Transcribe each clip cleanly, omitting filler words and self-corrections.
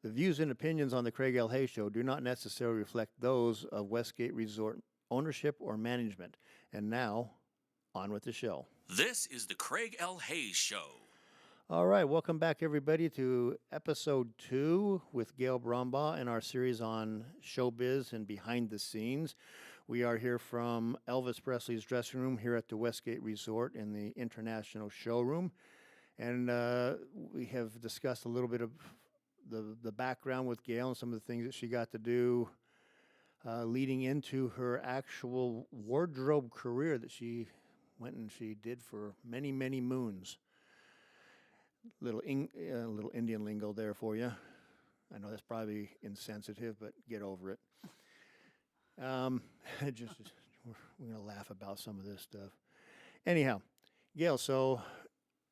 The views and opinions on the Craig L. Hayes Show do not necessarily reflect those of Westgate Resort ownership or management. And now, on with the show. This is the Craig L. Hayes Show. All right, welcome back, everybody, to episode 2 with Gail Brumbaugh in our series on showbiz and behind the scenes. We are here from Elvis Presley's dressing room here at the Westgate Resort in the International Showroom. And we have discussed a little bit of the background with Gail and some of the things that she got to do leading into her actual wardrobe career that she went and she did for many, many moons. Little Indian lingo there for you. I know that's probably insensitive, but get over it. We're going to laugh about some of this stuff. Anyhow, Gail, so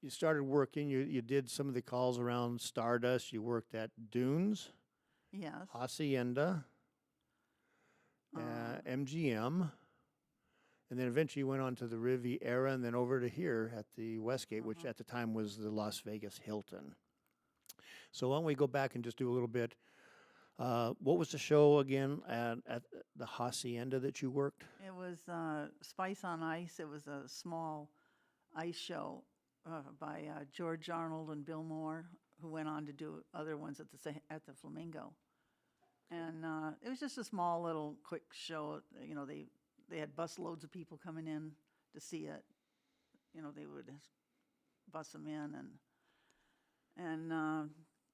you started working. You did some of the calls around Stardust. You worked at Dunes. Yes. Hacienda. MGM. And then eventually you went on to the Riviera and then over to here at the Westgate, which at the time was the Las Vegas Hilton. So why don't we go back and just do a little bit. What was the show again at the Hacienda that you worked? It was Spice on Ice. It was a small ice show by George Arnold and Bill Moore, who went on to do other ones at the Flamingo. And it was just a small little quick show. You know, they had bus loads of people coming in to see it. You know, they would bus them in, and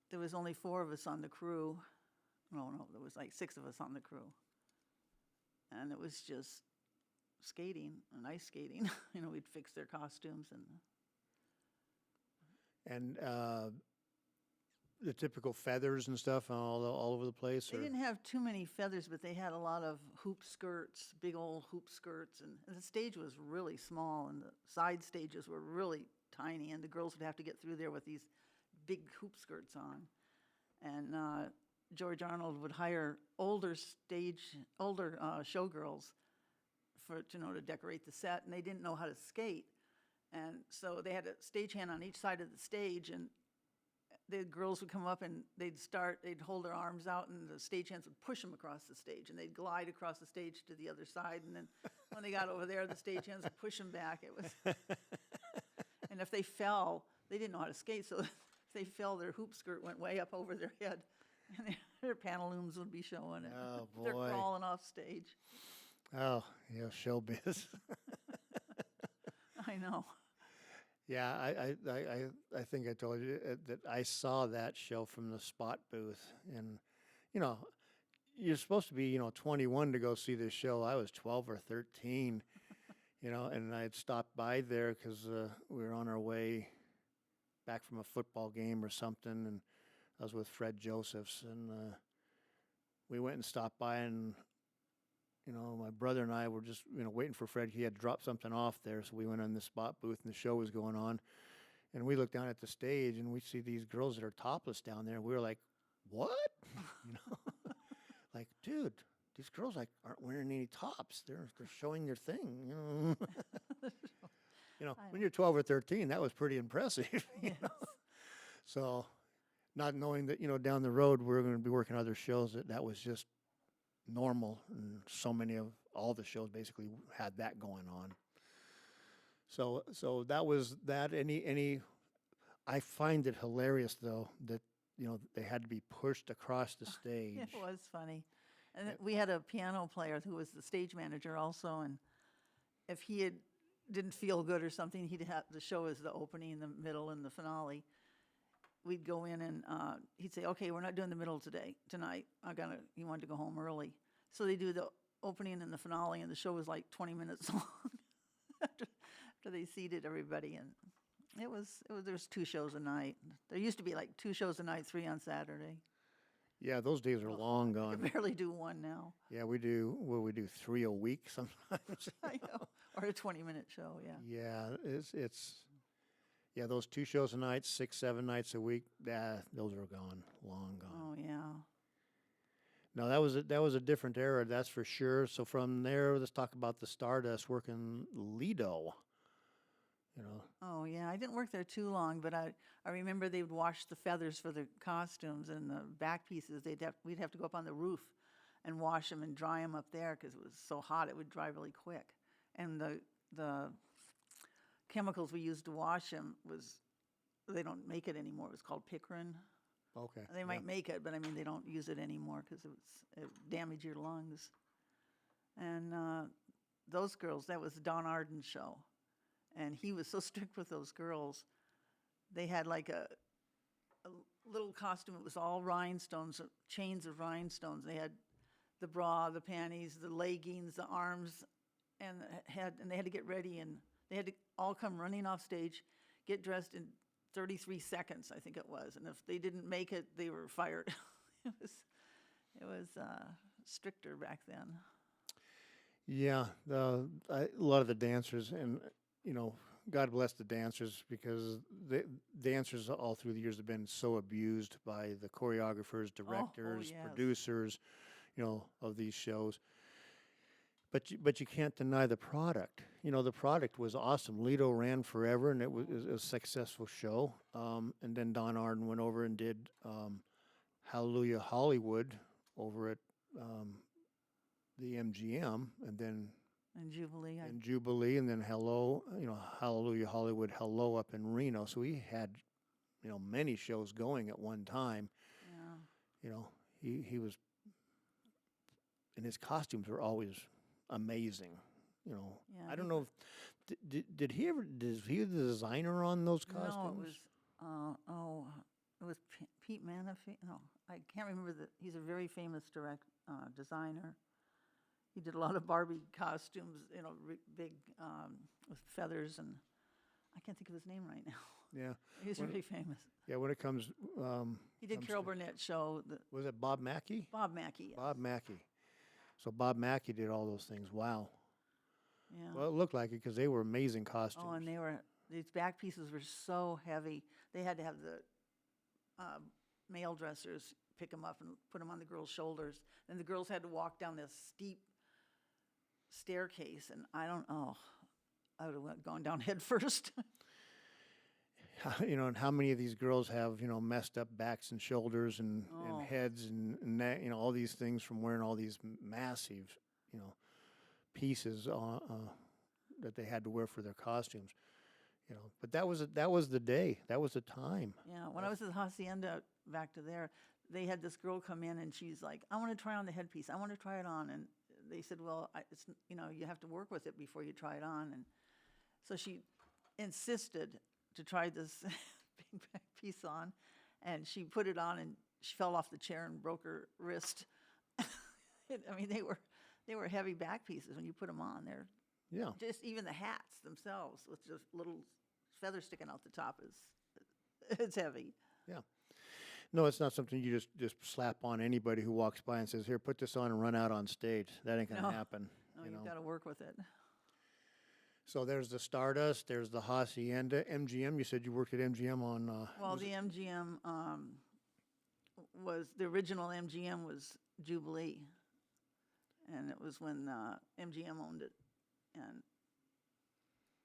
there was only 4 of us on the crew. No, there was like 6 of us on the crew, and it was just skating and ice skating. You know, we'd fix their costumes and the typical feathers and stuff all over the place? They didn't have too many feathers, but they had a lot of hoop skirts, big old hoop skirts, and the stage was really small, and the side stages were really tiny, and the girls would have to get through there with these big hoop skirts on. And George Arnold would hire older showgirls to decorate the set, and they didn't know how to skate, and so they had a stagehand on each side of the stage, and the girls would come up and they'd hold their arms out, and the stagehands would push them across the stage, and they'd glide across the stage to the other side, and then when they got over there, the stagehands would push them back. It was, and if they fell, they didn't know how to skate, so if they fell, their hoop skirt went way up over their head, and their pantaloons would be showing. Oh, boy. They're crawling off stage. Oh, yeah, showbiz. I know. Yeah, I think I told you that I saw that show from the spot booth, and you're supposed to be 21 to go see this show. I was 12 or 13, and I had stopped by there because we were on our way back from a football game or something, and I was with Fred Josephs, and we went and stopped by, and my brother and I were just, waiting for Fred. He had dropped something off there, so we went on the spot booth, and the show was going on. And we looked down at the stage, and we see these girls that are topless down there. We were like, what? Like, dude, these girls aren't wearing any tops. They're showing their thing. When you're 12 or 13, that was pretty impressive. Yes. So, not knowing that, down the road we're going to be working other shows, that was just normal, and so many of all the shows basically had that going on. So that was that. I find it hilarious though that they had to be pushed across the stage. It was funny, and we had a piano player who was the stage manager also, and if he didn't feel good or something, he'd have the show as the opening, the middle, and the finale. We'd go in and he'd say, "Okay, we're not doing the middle tonight. He wanted to go home early." So they do the opening and the finale, and the show was like 20 minutes long after they seated everybody. And there's 2 shows a night. There used to be like 2 shows a night, 3 on Saturday. Yeah, those days are long gone. We barely do 1 now. Yeah, we do. Well, we do 3 a week sometimes. I know, or a 20-minute show. Yeah. Yeah, it's. Yeah, those 2 shows a night, 6, 7 nights a week, those are gone, long gone. Oh, yeah. No, that was a different era, that's for sure. So from there, let's talk about the Stardust working Lido. you know. Oh, yeah, I didn't work there too long, but I remember they would wash the feathers for the costumes and the back pieces. We'd have to go up on the roof and wash them and dry them up there because it was so hot it would dry really quick. And the chemicals we used to wash them they don't make it anymore. It was called picarin. Okay. They yeah. might make it, but I mean, they don't use it anymore because it damaged your lungs. And those girls, that was Don Arden's show. And he was so strict with those girls. They had like a little costume. It was all rhinestones, chains of rhinestones. They had the bra, the panties, the leggings, the arms, and they had to get ready, and they had to all come running off stage, get dressed in 33 seconds, I think it was. And if they didn't make it, they were fired. it was stricter back then. Yeah, a lot of the dancers, and you know, God bless the dancers, because the dancers all through the years have been so abused by the choreographers, directors, yes. producers, you know, of these shows. But you can't deny the product. You know, the product was awesome. Lido ran forever, and it was a successful show. And then Don Arden went over and did Hallelujah Hollywood over at the MGM, and then And Jubilee. and Jubilee, and then Hallelujah Hollywood, Hello up in Reno. So he had, you know, many shows going at one time. Yeah. You know, he was, and his costumes were always amazing. You know, Yeah, I don't know if did he the designer on those costumes? No, it was Pete Manafee. No, I can't remember he's a very famous designer. He did a lot of Barbie costumes, you know, big with feathers, and I can't think of his name right now. Yeah, He's really famous. yeah. When it comes, He did Carol Burnett's show. Was it Bob Mackey? Bob Mackey. Yes. Bob Mackey. So Bob Mackey did all those things. Wow. Yeah. Well, it looked like it because they were amazing costumes. Oh, and these back pieces were so heavy. They had to have the male dressers pick them up and put them on the girls' shoulders. And the girls had to walk down this steep staircase, and I would have gone down head first. You know, and how many of these girls have, you know, messed up backs and shoulders and heads and neck, you know, all these things from wearing all these massive, you know, pieces that they had to wear for their costumes. You know, but that was the day. That was the time. Yeah, when I was at the Hacienda back to there, they had this girl come in, and she's like, I want to try on the headpiece. I want to try it on. And they said, well, it's, you know, you have to work with it before you try it on. And so she insisted to try this big back piece on, and she put it on, and she fell off the chair and broke her wrist. I mean, they were heavy back pieces when you put them on. They're just even the hats themselves with just little feathers sticking out the top it's heavy. Yeah. No, it's not something you just slap on anybody who walks by and says, "Here, put this on and run out on stage." That ain't gonna happen. No, you know? You've got to work with it. So there's the Stardust, there's the Hacienda, MGM. You said you worked at MGM on. Well, the MGM was the original MGM was Jubilee, and it was when MGM owned it, and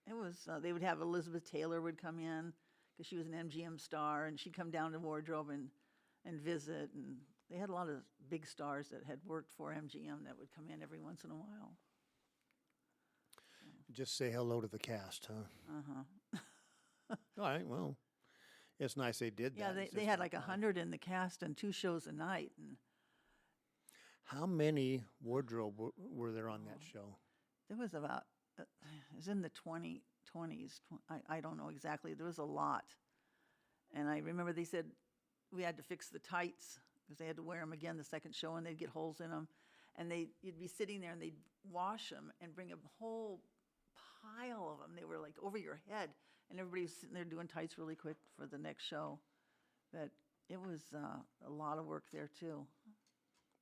it was they would have Elizabeth Taylor would come in because she was an MGM star, and she'd come down to wardrobe and visit, and they had a lot of big stars that had worked for MGM that would come in every once in a while. Just say hello to the cast, huh? Uh-huh. All right. Well, it's nice they did that. Yeah, It's they just had not like 100 in the cast and 2 shows a night, and How many wardrobe were there on that show? there was about it was in the 20s. I don't know exactly. There was a lot, and I remember they said we had to fix the tights because they had to wear them again the second show, and they'd get holes in them, and you'd be sitting there and they'd wash them and bring a whole pile of them. They were like over your head, and everybody was sitting there doing tights really quick for the next show. But it was a lot of work there too.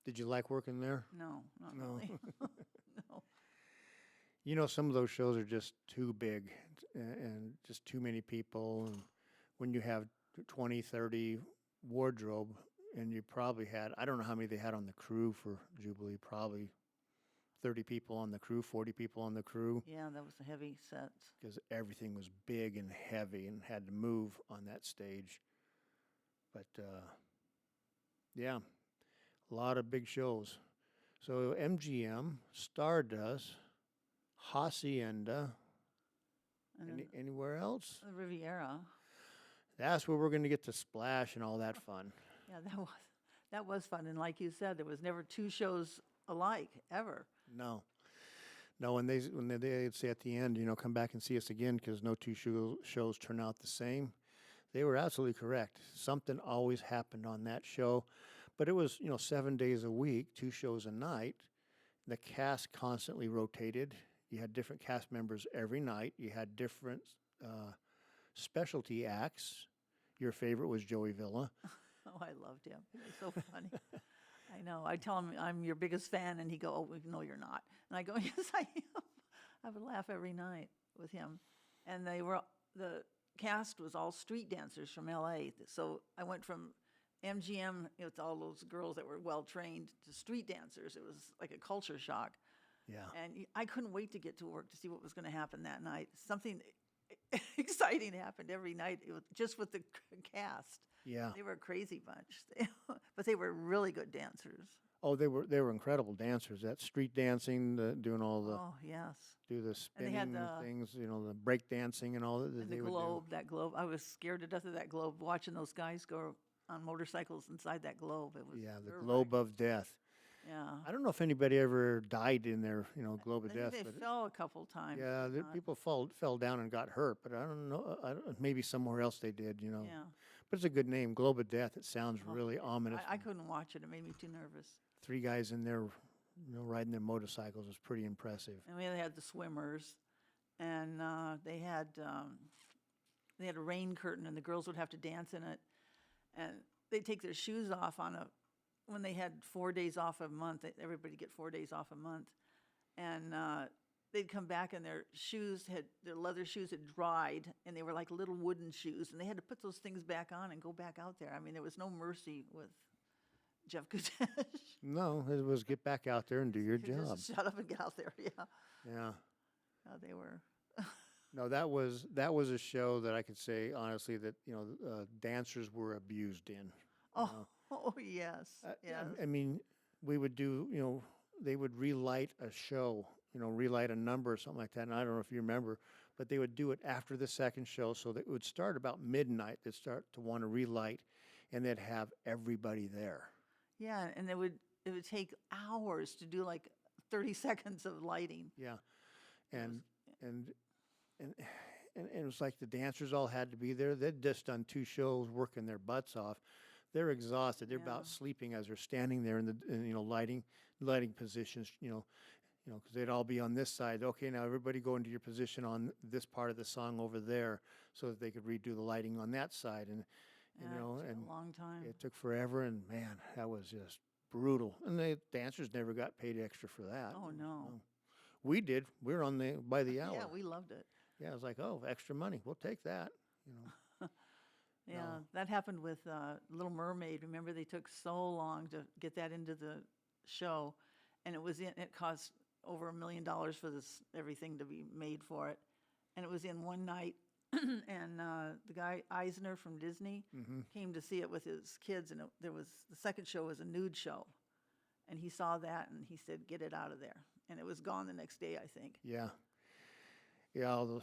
Did you like working there? No, not No. really. No. You know, some of those shows are just too big and just too many people. And when you have 20, 30 wardrobe, and you probably had, I don't know how many they had on the crew for Jubilee, probably 30 people on the crew, 40 people on the crew, Yeah, that was a heavy set. because everything was big and heavy and had to move on that stage. But yeah, a lot of big shows. So MGM, Stardust, Hacienda, And then anywhere else? the Riviera. That's where we're going to get to Splash and all that fun. Yeah, that was fun. And like you said, there was never two shows alike ever. No. No, when they'd say at the end, come back and see us again because no two shows turn out the same, they were absolutely correct. Something always happened on that show, but it was 7 days a week, 2 shows a night. The cast constantly rotated. You had different cast members every night. You had different specialty acts. Your favorite was Joey Villa. Oh, I loved him. He was so funny. I know. I tell him I'm your biggest fan, and he go, "Oh, no, you're not." And I go, "Yes, I am." I would laugh every night with him. And the cast was all street dancers from L.A. So I went from MGM, with all those girls that were well trained, to street dancers. It was like a culture shock. Yeah. And I couldn't wait to get to work to see what was going to happen that night. Something exciting happened every night. It was just with the cast. Yeah. They were a crazy bunch, but they were really good dancers. Oh, they were incredible dancers. That street dancing, doing all the Oh, yes. do the And spinning they had the- things, the break dancing and all that And they the would globe, that globe. I was scared to death of that globe, watching those guys go on motorcycles inside that globe. It was do. Yeah, the nerve-wracking. globe of death. Yeah. I don't know if anybody ever died in their, globe of I think death, they but fell a couple times. yeah, but not- people fell down and got hurt, but I don't know. Maybe somewhere else they did, Yeah. But it's a good name, Globe of Death. It sounds Oh, really ominous. I couldn't watch it. It made me too nervous. 3 guys in there, riding their motorcycles was pretty impressive. And we had the swimmers, and they had a rain curtain, and the girls would have to dance in it, and they'd take their shoes off when they had 4 days off a month. Everybody get 4 days off a month, and they'd come back, and their leather shoes had dried, and they were like little wooden shoes, and they had to put those things back on and go back out there. I mean, there was no mercy with Jeff Kutesh. No, it was get back out there and do your He job. just shut up and get out there. Yeah, Yeah. They were. No, that was a show that I could say honestly that dancers were abused in. Oh, oh yes, yes. I mean, we would do they would relight a show, relight a number or something like that. And I don't know if you remember, but they would do it after the second show, so that it would start about midnight. They'd start to want to relight, and they'd have everybody there. Yeah, and it would take hours to do like 30 seconds of lighting. Yeah, and it was like the dancers all had to be there. They'd just done 2 shows, working their butts off. They're exhausted. They're Yeah. about sleeping as they're standing there in the lighting positions. Because they'd all be on this side. Okay, now everybody go into your position on this part of the song over there, so that they could redo the lighting on that side. And Yeah, it took and a long time. it took forever. And man, that was just brutal. And the dancers never got paid extra for that. Oh no. We did. We were by the hour. Yeah, we loved it. Yeah, I was like, oh, extra money. We'll take that. Yeah, No. that happened with Little Mermaid. Remember, they took so long to get that into the show, and it cost over $1 million for everything to be made for it, and it was in one night. And the guy Eisner from Disney came to see it with his kids, and the second show was a nude show, and he saw that and he said, "Get it out of there," and it was gone the next day, I think. Yeah. Yeah, all the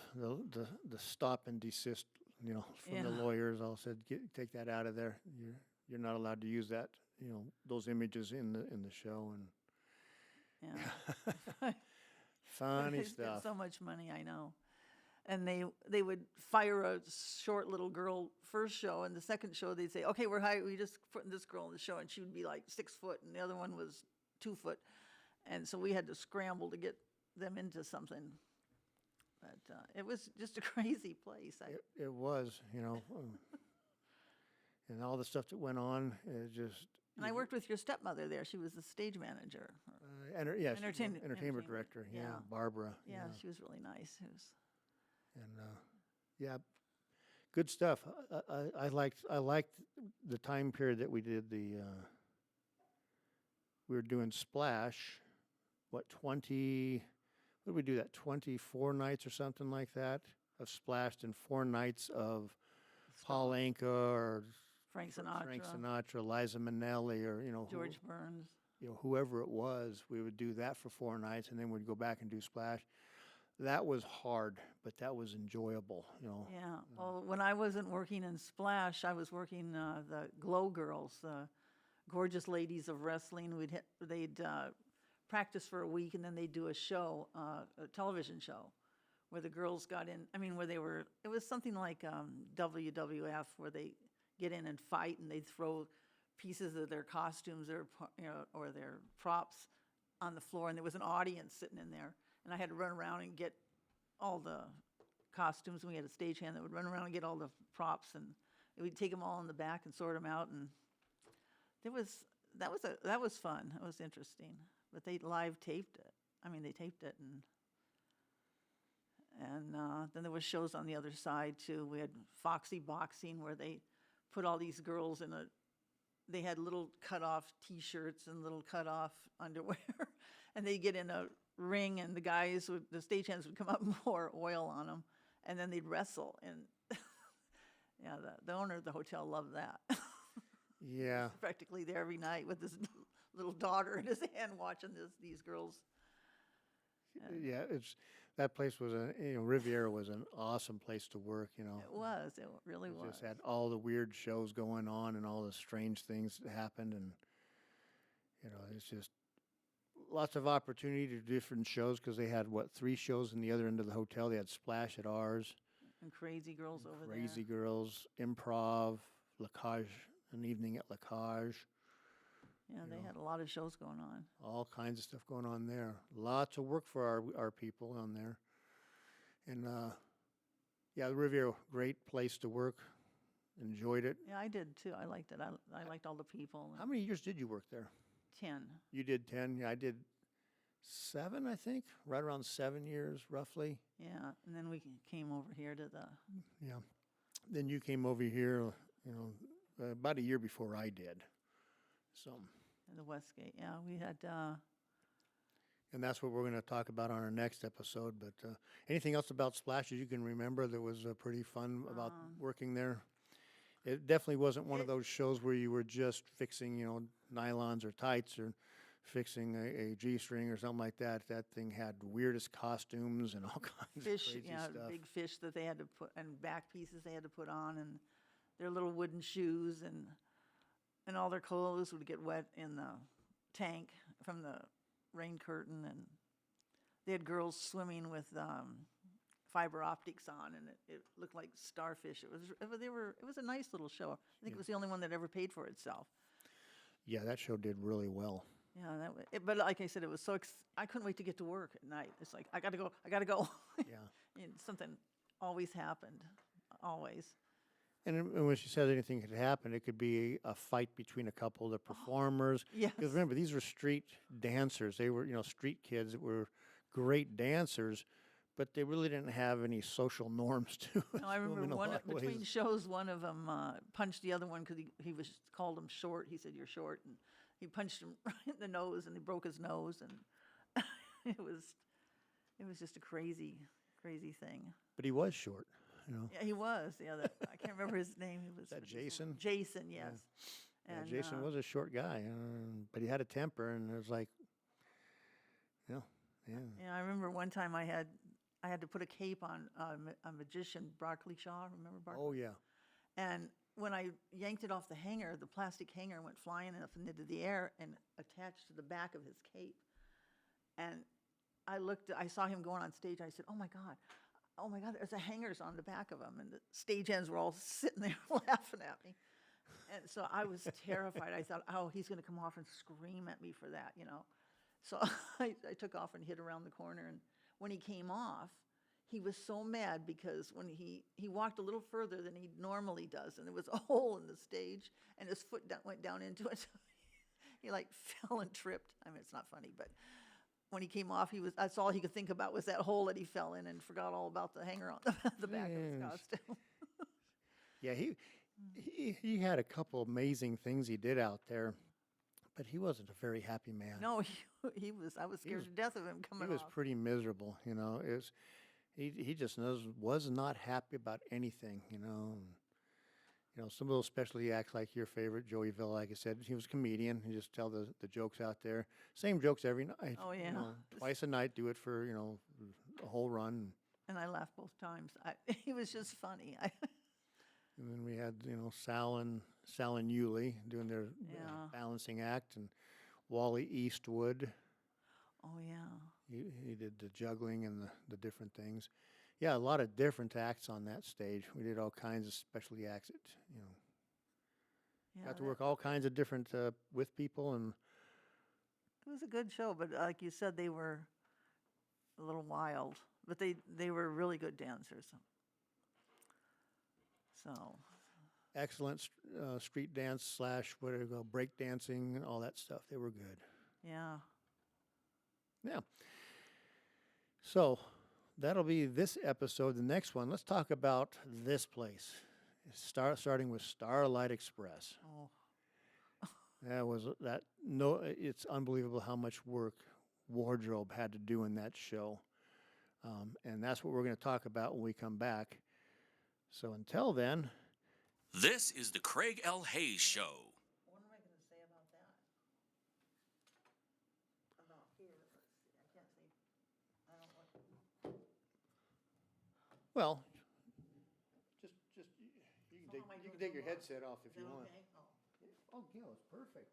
stop and desist, from the Yeah. lawyers all said, take that out of there. You're not allowed to use that, those images in the show. And Yeah. funny They spent stuff. so much money, I know. And they would fire a short little girl first show, and the second show they'd say, "Okay, we just put this girl in the show," and she would be like 6 foot, and the other one was 2 foot, and so we had to scramble to get them into something. But it was just a crazy place. It was, and all the stuff that went on, it just. And I worked with your stepmother there. She was the stage manager. Yes, Entertainment director. Yeah, yeah. Barbara. Yeah, she was really nice. It was, And yeah, good stuff. I liked the time period that we did we were doing Splash. 20, what did we do that, 24 nights or something like that of Splashed, and 4 nights of Paul Anka or Frank Sinatra, Frank Sinatra, Liza Minnelli, or, George Burns. whoever it was. We would do that for 4 nights, and then we'd go back and do Splash. That was hard, but that was enjoyable, Yeah. Well, when I wasn't working in Splash, I was working the Glow Girls, the gorgeous ladies of wrestling. They'd practice for a week, and then they'd do a show, a television show, where the girls got in. I mean, it was something like WWF, where they get in and fight, and they'd throw pieces of their costumes or their props on the floor, and there was an audience sitting in there, and I had to run around and get all the costumes, and we had a stagehand that would run around and get all the props, and we'd take them all in the back and sort them out, and that was fun. It was interesting, but they live taped it. I mean, they taped it, and then there was shows on the other side too. We had Foxy Boxing, where they put all these girls they had little cut-off T-shirts and little cut-off underwear, and they get in a ring, and the stagehands would come up and pour oil on them, and then they'd wrestle. And yeah, the owner of the hotel loved that. Yeah. He's practically there every night with his little daughter in his hand, watching these girls. Yeah, that place was Riviera was an awesome place to work. It really was. Just had all the weird shows going on and all the strange things that happened, and it's just lots of opportunity to do different shows, because they had 3 shows in the other end of the hotel. They had Splash at ours, and Crazy Girls over there. Crazy Girls, Improv, Lacage, an evening at Lacage. Yeah, they had a lot of shows going on. All kinds of stuff going on there. Lots of work for our people on there. And, the Riviera, great place to work. Enjoyed it. Yeah, I did too. I liked it. I liked all the people. How many years did you work there? 10. You did 10. Yeah, I did 7, I think. Right around 7 years, roughly. Yeah, and then we came over here to the... Yeah. Then you came over here, about a year before I did. So... the Westgate, yeah. We had... and that's what we're going to talk about on our next episode. But anything else about Splashes you can remember that was pretty fun about working there? It definitely wasn't one of those shows where you were just fixing, nylons or tights, or fixing a G-string or something like that. That thing had weirdest costumes and all kinds of crazy stuff. Big fish that they had to put, and back pieces they had to put on, and their little wooden shoes, and all their clothes would get wet in the tank from the rain curtain, and they had girls swimming with fiber optics on, and it looked like starfish. It was a nice little show. I think it was the only one that ever paid for itself. Yeah, that show did really well. Yeah, but like I said, it was I couldn't wait to get to work at night. It's like, I gotta go. Yeah. And something always happened, always. And when she said anything could happen, it could be a fight between a couple of the performers. Yes. Because remember, these were street dancers. They were, street kids that were great dancers, but they really didn't have any social norms to it. No, I remember between shows, one of them punched the other one because he called him short. He said, "You're short," and he punched him right in the nose, and he broke his nose, and it was just a crazy, crazy thing. But he was short. Yeah, he was. Yeah, I can't remember his name. He was. Is that Jason? Jason, yes. Yeah. And, Jason was a short guy, but he had a temper, and it was like, yeah. Yeah, I remember one time I had to put a cape on a magician, Broccoli Shaw. Remember Broccoli? Oh yeah. And when I yanked it off the hanger, the plastic hanger went flying up into the air and attached to the back of his cape. And I saw him going on stage. I said, oh my God, there's a hangers on the back of him. And the stagehands were all sitting there laughing at me. And so I was terrified. I thought, oh, he's going to come off and scream at me for that, So I took off and hid around the corner. And when he came off, he was so mad because when he walked a little further than he normally does, and there was a hole in the stage, and his foot went down into it. He fell and tripped. I mean, it's not funny, but when he came off, that's all he could think about was that hole that he fell in, and forgot all about the hanger on the back of his costume. Yeah, he had a couple amazing things he did out there. But he wasn't a very happy man. No, he was. I was scared was- to death of him He coming was off. pretty miserable, you know. He just was not happy about anything, you know. And, you know, some of those specialty acts like your favorite, Joey Villa, like I said, he was a comedian. He just tell the jokes out there. Same jokes every night. Oh, yeah. You know, twice a night, do it for, you know, a whole run. And I laughed both times. He was just funny. And then we had, you know, Sal and Yulee doing their Yeah. balancing act, and Wally Eastwood. Oh, yeah. He did the juggling and the different things. Yeah, a lot of different acts on that stage. We did all kinds of specialty acts. You know, Yeah, got to work all kinds of different with people, and it was a good show, but like you said, they were a little wild. But they were really good dancers. So, excellent street dance / whatever you go, break dancing and all that stuff. They were good. yeah. Yeah. So that'll be this episode. The next one, let's talk about this place. Starting with Starlight Express. Oh, It's unbelievable how much work wardrobe had to do in that show. And that's what we're going to talk about when we come back. So until then, This is the Craig L. Hayes Show. what am I going to say about that? About here, let's see. I can't say. I don't want. well, just you How am I can doing take so your far? headset off if Is you that want. okay? Oh. Oh, Gail, it's perfect.